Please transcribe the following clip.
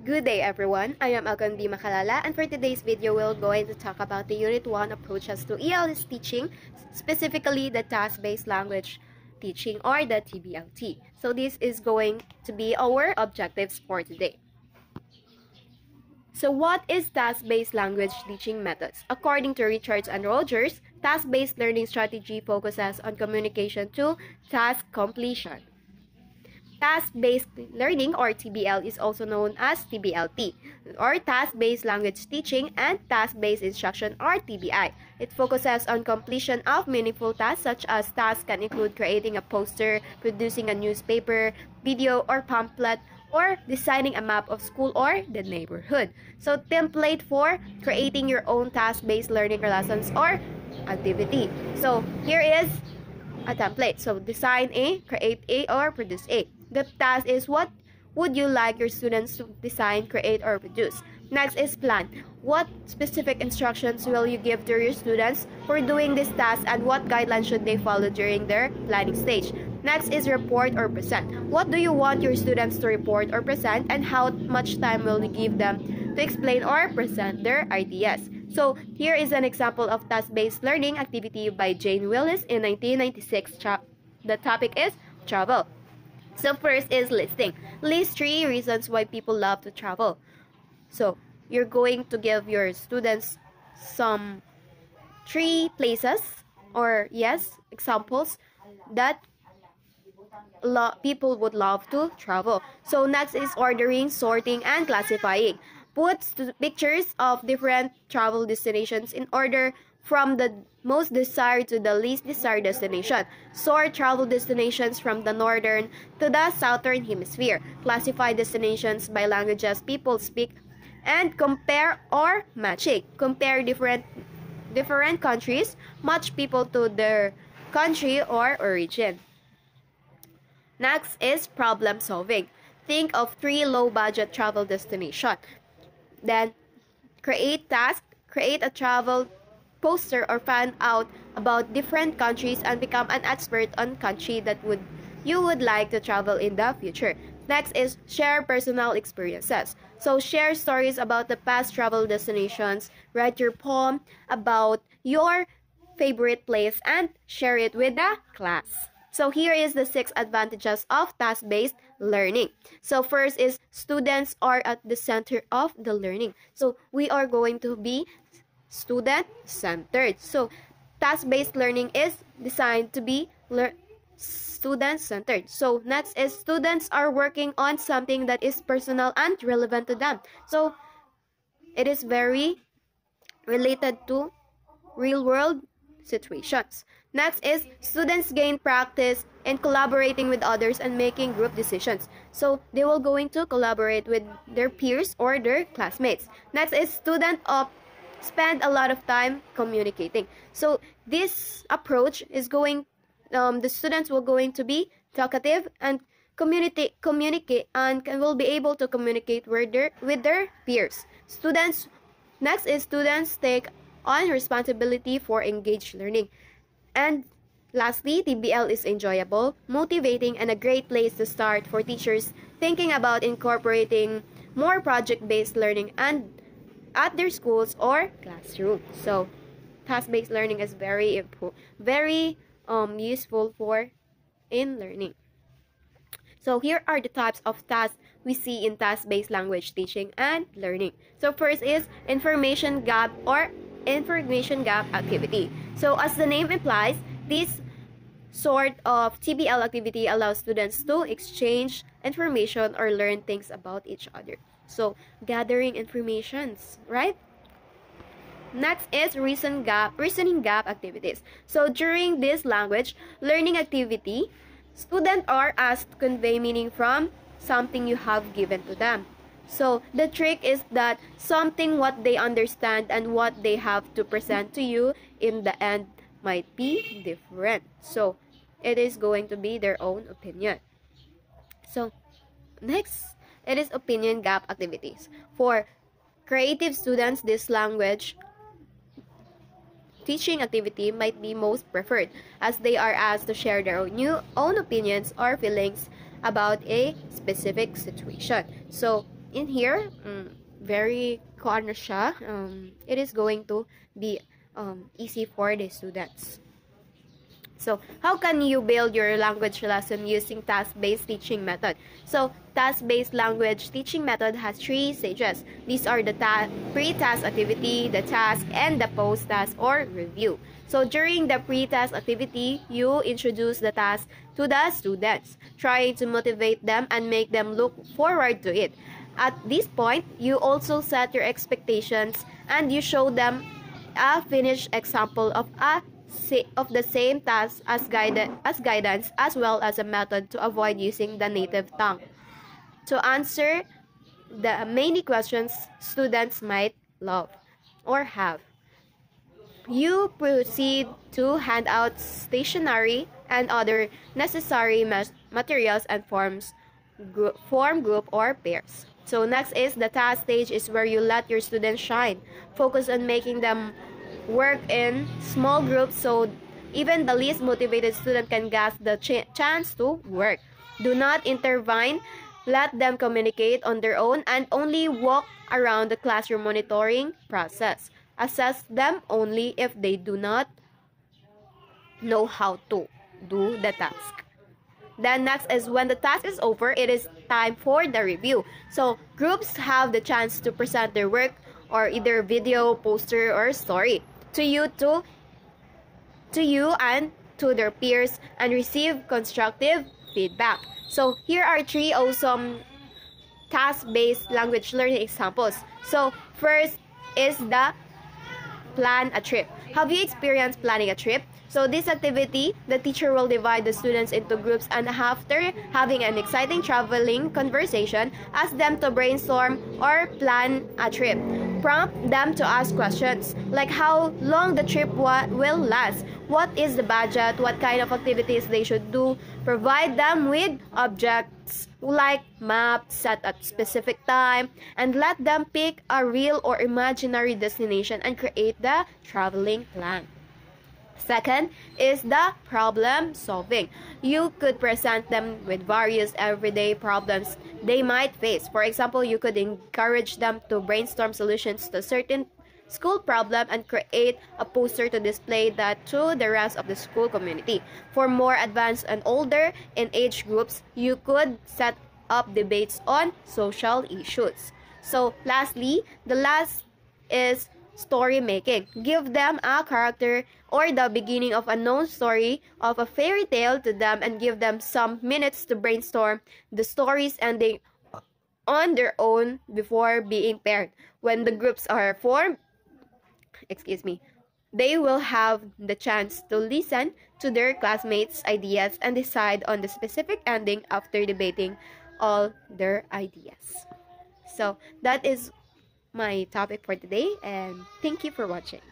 Good day everyone, I am Alcondi Makalala, and for today's video we're going to talk about the Unit 1 approaches to ELS teaching, specifically the task-based language teaching or the TBLT. So this is going to be our objectives for today. So what is task-based language teaching methods? According to Richards and Rogers, task-based learning strategy focuses on communication to task completion. Task-based learning or TBL is also known as TBLT or task-based language teaching and task-based instruction or TBI. It focuses on completion of meaningful tasks such as tasks can include creating a poster, producing a newspaper, video or pamphlet, or designing a map of school or the neighborhood. So template for creating your own task-based learning lessons or activity. So here is a template. So design A, create A, or produce A. The task is what would you like your students to design, create, or produce. Next is plan. What specific instructions will you give to your students for doing this task and what guidelines should they follow during their planning stage. Next is report or present. What do you want your students to report or present and how much time will you give them to explain or present their ideas. So here is an example of task-based learning activity by Jane Willis in 1996. The topic is travel. So first is listing. List 3 reasons why people love to travel. So you're going to give your students some 3 places or examples that people would love to travel. So next is ordering, sorting, and classifying. Put pictures of different travel destinations in order from the most desired to the least desired destination. Sort travel destinations from the northern to the southern hemisphere. Classify destinations by languages people speak. And compare or matching. Compare different countries. Match people to their country or origin. Next is problem solving. Think of 3 low-budget travel destinations. Then create task, create a travel poster or find out about different countries and become an expert on country that you would like to travel in the future. Next is share personal experiences. So share stories about the past travel destinations, write your poem about your favorite place and share it with the class. So here is the 6 advantages of task-based learning. So first is students are at the center of the learning. So we are going to be student-centered. So task-based learning is designed to be student-centered. So next is students are working on something that is personal and relevant to them. So it is very related to real-world situations. Next is students gain practice in collaborating with others and making group decisions. So they will going to collaborate with their peers or their classmates. Next is students spend a lot of time communicating. So this approach is going, the students will going to be talkative and communicate and will be able to communicate with their peers. Next is students take on responsibility for engaged learning. And lastly, TBL is enjoyable, motivating, and a great place to start for teachers thinking about incorporating more project-based learning and at their schools or classroom. So, task-based learning is very useful for in learning. So here are the types of tasks we see in task-based language teaching and learning. So first is information gap activity. So as the name implies, this sort of TBL activity allows students to exchange information or learn things about each other. So gathering informations, right? Next is reasoning gap activities. So during this language learning activity, students are asked to convey meaning from something you have given to them. So the trick is that something what they understand and what they have to present to you in the end might be different. So it is going to be their own opinion. So next, it is opinion gap activities. For creative students, this language teaching activity might be most preferred as they are asked to share their own opinions or feelings about a specific situation. So in here, very kuan siya. It is going to be easy for the students. So, how can you build your language lesson using task-based teaching method? So, task-based language teaching method has 3 stages. These are the pre-task activity, the task, and the post-task or review. So, during the pre-task activity, you introduce the task to the students, trying to motivate them and make them look forward to it. At this point, you also set your expectations and you show them a finished example of the same task as guidance, as well as a method to avoid using the native tongue. To answer the many questions students might love or have, you proceed to hand out stationery and other necessary materials and form group or pairs. So next is the task stage, is where you let your students shine. Focus on making them work in small groups so even the least motivated student can grasp the chance to work. Do not intervene. Let them communicate on their own and only walk around the classroom monitoring process. Assess them only if they do not know how to do the task. Then next is when the task is over, it is time for the review. So groups have the chance to present their work or either video, poster, or story to you and to their peers and receive constructive feedback. So here are 3 awesome task-based language learning examples. So first is the plan a trip. Have you experienced planning a trip? So this activity, the teacher will divide the students into groups and after having an exciting traveling conversation, ask them to brainstorm or plan a trip. Prompt them to ask questions like how long the trip will last, what is the budget, what kind of activities they should do. Provide them with objects like maps set at specific time and let them pick a real or imaginary destination and create the traveling plan. Second is the problem solving. You could present them with various everyday problems they might face. For example, you could encourage them to brainstorm solutions to a certain school problem and create a poster to display that to the rest of the school community. For more advanced and older in age groups, you could set up debates on social issues. So lastly, the last is story making. Give them a character or the beginning of a known story of a fairy tale to them and give them some minutes to brainstorm the story's ending on their own before being paired. When the groups are formed, they will have the chance to listen to their classmates' ideas and decide on the specific ending after debating all their ideas. So that is my topic for today, and thank you for watching.